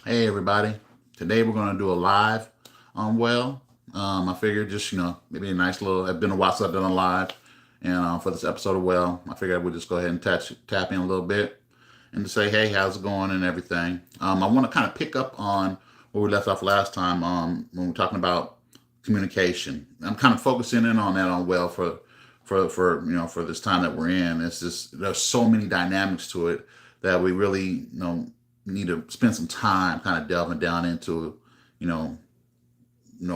Hey everybody. Today we're going to do a live on well. I figured just, maybe a nice little, it's been a while since I've done a live. And for this episode of well, I figured I would just go ahead and tap in a little bit and to say, hey, how's it going and everything. I want to kind of pick up on where we left off last time when we were talking about communication. I'm kind of focusing in on that on well for this time that we're in. It's just, there's so many dynamics to it that we really, need to spend some time kind of delving down into, you know,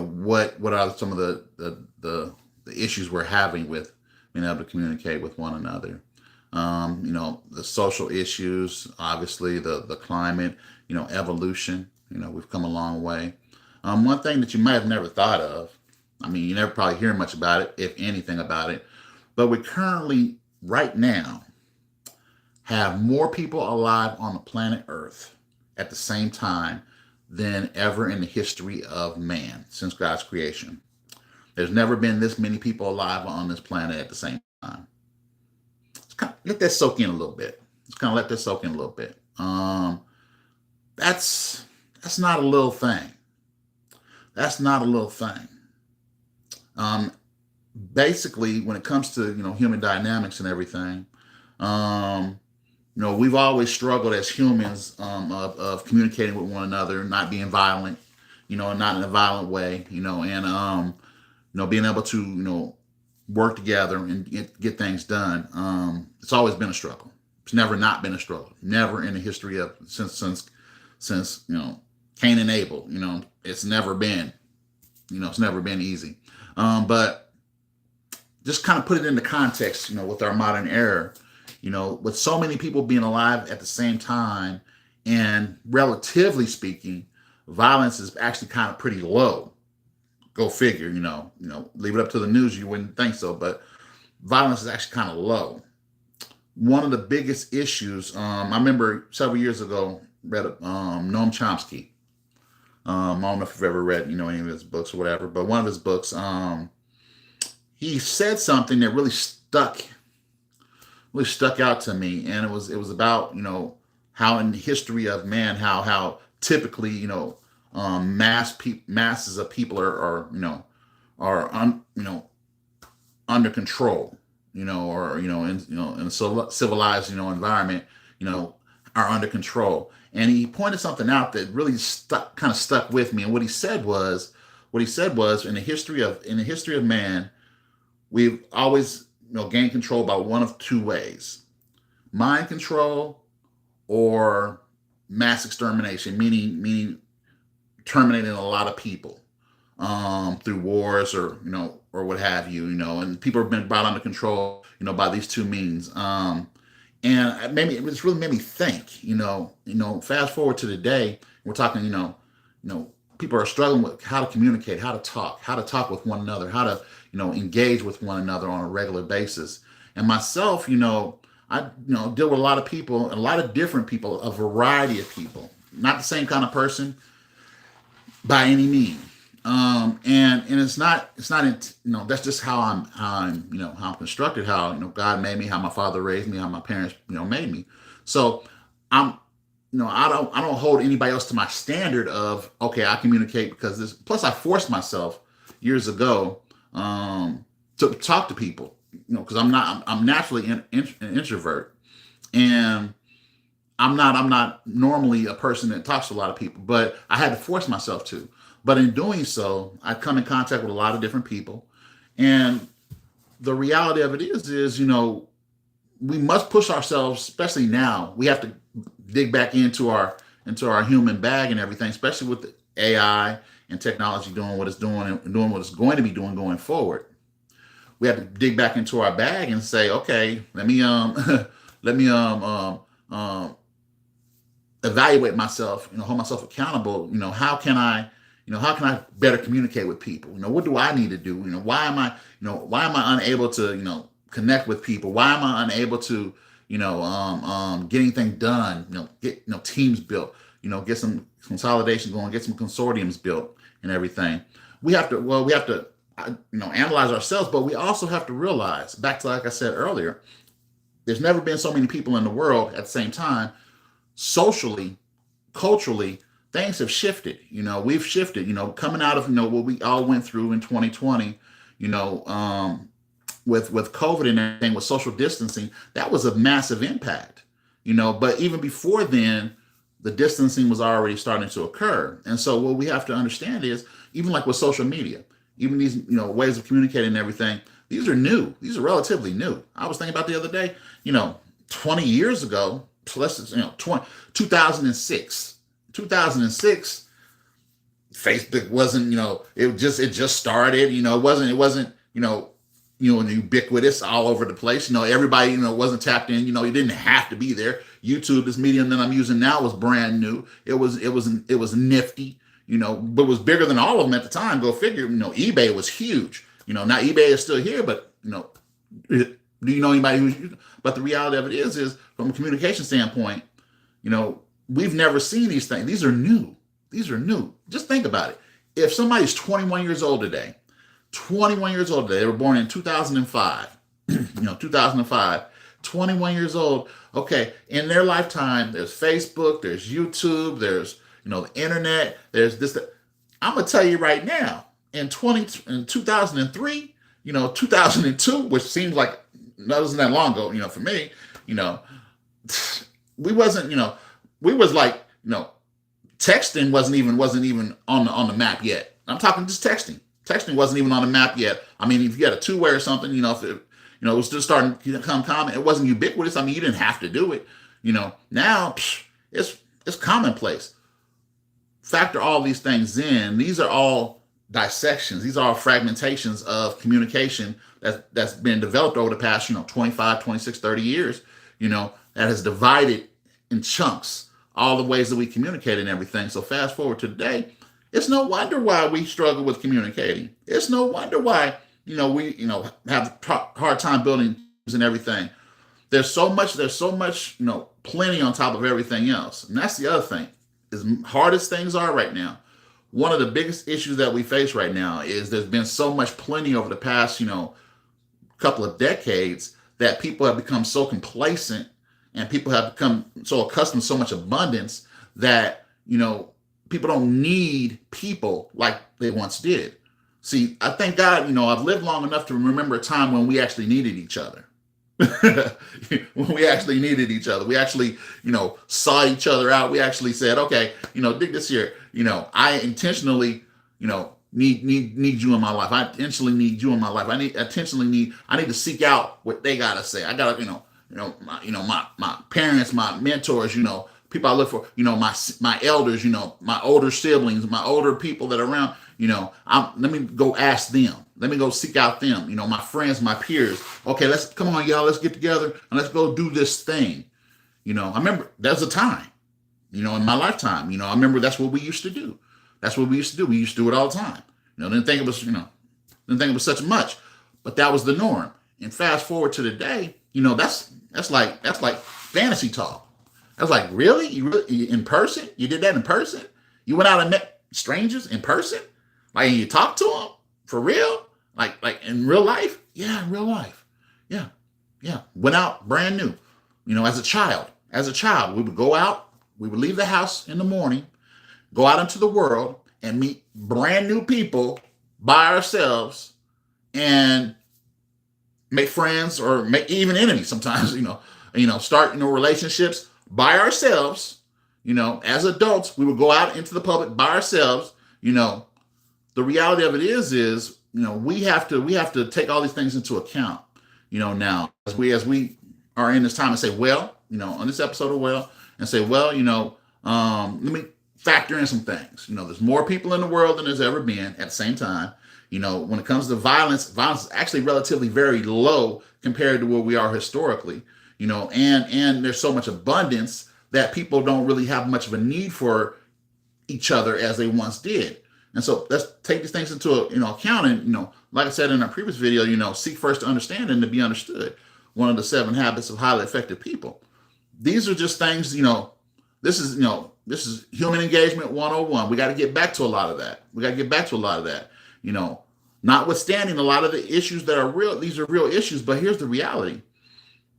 what are some of the issues we're having with being able to communicate with one another. The social issues, obviously the climate, evolution. We've come a long way. One thing that you might have never thought of, I mean, you never probably hear much about it, if anything about it, but we currently, right now, have more people alive on the planet Earth at the same time than ever in the history of man since God's creation. There's never been this many people alive on this planet at the same time. Let that soak in a little bit. Just kind of let that soak in a little bit. That's not a little thing. That's not a little thing. Basically, when it comes to human dynamics and everything, we've always struggled as humans of communicating with one another, not being violent, and not in a violent way, and being able to work together and get things done. It's always been a struggle. It's never not been a struggle. Never in the history of since Cain and Abel. It's never been easy. But just kind of put it into context, with our modern era. With so many people being alive at the same time, and relatively speaking, violence is actually kind of pretty low. Go figure, leave it up to the news, you wouldn't think so, but violence is actually kind of low. One of the biggest issues, I remember several years ago, read Noam Chomsky. I don't know if you've ever read, any of his books or whatever, but one of his books, he said something that really stuck out to me, and it was about how in the history of man, how typically masses of people are under control, or in a civilized environment, are under control. And he pointed something out that really stuck with me. And what he said was in the history of man, we've always gained control by one of two ways: mind control or mass extermination, meaning terminating a lot of people through wars or what have you, and people have been brought under control, by these two means. And maybe it just really made me think, fast forward to today, we're talking, people are struggling with how to communicate, how to talk with one another, how to, engage with one another on a regular basis. And myself, I, deal with a lot of people, a lot of different people, a variety of people, not the same kind of person by any means. And it's not, that's just how I'm constructed, how, God made me, how my father raised me, how my parents, made me. So I'm, I don't hold anybody else to my standard of, okay, I communicate because this, plus I forced myself years ago, to talk to people, cause I'm naturally an introvert, and I'm not normally a person that talks to a lot of people, but I had to force myself to. But in doing so, I come in contact with a lot of different people. And the reality of it is, we must push ourselves, especially now. We have to dig back into our human bag and everything, especially with the AI and technology doing what it's doing and doing what it's going to be doing going forward. We have to dig back into our bag and say, okay, let me let me evaluate myself, hold myself accountable. How can I better communicate with people? What do I need to do? Why am I unable to, connect with people? Why am I unable to, get anything done? Get, teams built, get some consolidation going, get some consortiums built and everything. We have to, analyze ourselves, but we also have to realize, back to like I said earlier, there's never been so many people in the world at the same time, socially, culturally, things have shifted. We've shifted. Coming out of what we all went through in 2020. You know, with COVID and everything, with social distancing, that was a massive impact. But even before then, the distancing was already starting to occur. And so what we have to understand is, even like with social media, even these ways of communicating and everything, these are new. These are relatively new. I was thinking about the other day, 20 years ago, so let's just, 2006. 2006, Facebook wasn't, it just started, it wasn't, ubiquitous all over the place. Everybody, wasn't tapped in. You didn't have to be there. YouTube, this medium that I'm using now, was brand new. It was nifty, but it was bigger than all of them at the time. Go figure. eBay was huge. Now eBay is still here, but do you know anybody who's? But the reality of it is from a communication standpoint, we've never seen these things. These are new. These are new. Just think about it. If somebody's 21 years old today, they were born in 2005, 2005, 21 years old. Okay. In their lifetime, there's Facebook, there's YouTube, there's, the internet, there's this, that. I'm going to tell you right now, in 2003, 2002, which seems like that wasn't that long ago, for me, we wasn't, we was like, texting wasn't even on the map yet. I'm talking just texting. Texting wasn't even on the map yet. I mean, if you had a two-way or something, if it, it was just starting to become common, it wasn't ubiquitous. I mean, you didn't have to do it. Now it's commonplace. Factor all these things in. These are all dissections. These are all fragmentations of communication that's been developed over the past, 25, 26, 30 years, that has divided in chunks all the ways that we communicate and everything. So fast forward to today, it's no wonder why we struggle with communicating. It's no wonder why, we, have a hard time building teams and everything. There's so much, plenty on top of everything else. And that's the other thing. As hard as things are right now, one of the biggest issues that we face right now is there's been so much plenty over the past, couple of decades, that people have become so complacent and people have become so accustomed to so much abundance that, people don't need people like they once did. See, I thank God, I've lived long enough to remember a time when we actually needed each other. When we actually needed each other. We actually, saw each other out. We actually said, okay, dig this here. I intentionally, need you in my life. I intentionally need you in my life. I need to seek out what they gotta say. I gotta, my parents, my mentors, people I look for, my elders, my older siblings, my older people that are around, let me go ask them. Let me go seek out them, my friends, my peers. Okay, come on, y'all, let's get together and let's go do this thing. I remember there was a time, in my lifetime, I remember that's what we used to do. That's what we used to do. We used to do it all the time. Didn't think it was such much, but that was the norm. And fast forward to today, that's like fantasy talk. I was like, really? You in person? You did that in person? You went out and met strangers in person? Like, you talked to them? For real? Like in real life? Yeah, in real life. Yeah. Yeah. Went out brand new. As a child, we would go out, we would leave the house in the morning, go out into the world and meet brand new people by ourselves and make friends or make even enemies sometimes, start, relationships by ourselves. As adults, we would go out into the public by ourselves. The reality of it is, we have to take all these things into account, now as we are in this time and say, well, on this episode of Well, and say, well, let me factor in some things. There's more people in the world than there's ever been at the same time. When it comes to violence is actually relatively very low compared to where we are historically, and there's so much abundance that people don't really have much of a need for each other as they once did. And so let's take these things into account. And, like I said in our previous video, seek first to understand and to be understood. One of the 7 habits of highly effective people. These are just things, this is human engagement 101. We got to get back to a lot of that. Notwithstanding a lot of the issues that are real, these are real issues, but here's the reality.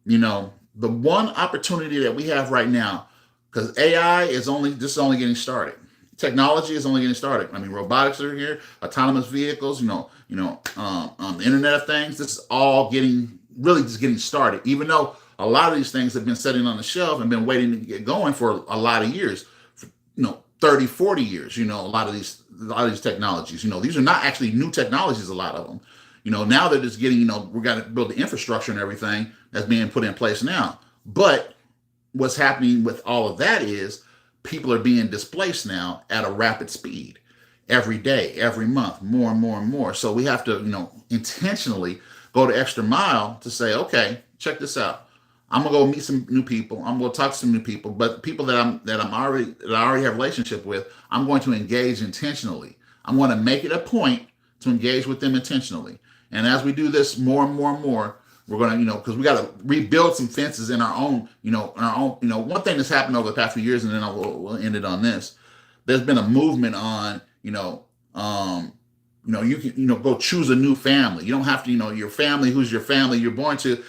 The one opportunity that we have right now, because AI is only getting started. Technology is only getting started. I mean, robotics are here, autonomous vehicles, the Internet of Things. This is all really just getting started. Even though a lot of these things have been sitting on the shelf and been waiting to get going for a lot of years, 30, 40 years. A lot of these technologies. These are not actually new technologies. A lot of them. Now they're just getting. We got to build the infrastructure and everything that's being put in place now. But what's happening with all of that is people are being displaced now at a rapid speed every day, every month, more and more and more. So we have to, intentionally go the extra mile to say, okay, check this out. I'm gonna go meet some new people. I'm gonna talk to some new people, but people that I already have a relationship with, I'm going to engage intentionally. I'm going to make it a point to engage with them intentionally. And as we do this more and more and more, we're going to, because we got to rebuild some fences in our own, one thing that's happened over the past few years, and then we'll end it on this. There's been a movement on, you can, go choose a new family. You don't have to, your family, who's your family you're born to.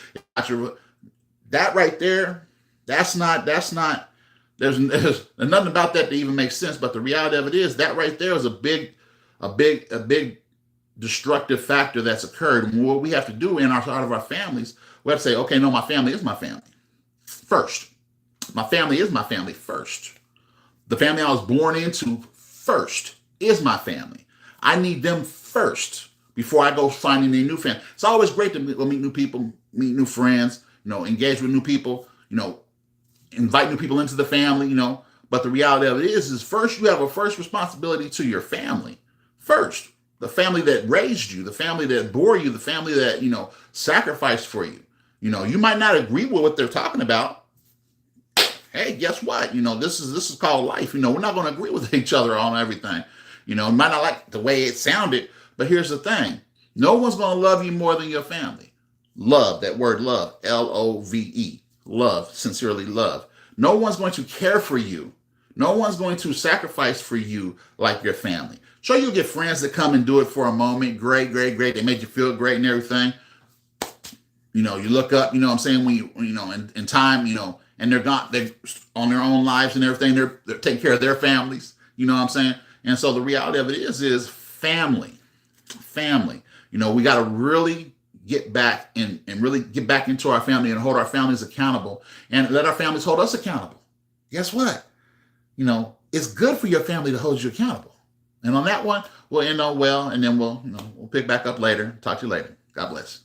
That right there, there's nothing about that even makes sense. But the reality of it is that right there is a big destructive factor that's occurred. And what we have to do out of our families, we have to say, okay, no, my family is my family first. My family is my family first. The family I was born into first is my family. I need them first before I go finding a new family. It's always great to meet new people, meet new friends, engage with new people, invite new people into the family, But the reality of it is first you have a first responsibility to your family first. The family that raised you, the family that bore you, the family that, sacrificed for you. You might not agree with what they're talking about. Hey, guess what? This is called life. We're not going to agree with each other on everything. You might not like the way it sounded, but here's the thing. No one's going to love you more than your family. Love, that word love, Love, love, sincerely love. No one's going to care for you. No one's going to sacrifice for you like your family. Sure, you'll get friends that come and do it for a moment. Great. They make you feel great and everything. You look up, what I'm saying, when in time, and they're on their own lives and everything. They're taking care of their families. What I'm saying? And so the reality of it is family. We got to really get back and really get back into our family and hold our families accountable and let our families hold us accountable. Guess what? It's good for your family to hold you accountable. And on that one, we'll end on well, and then we'll pick back up later. Talk to you later. God bless.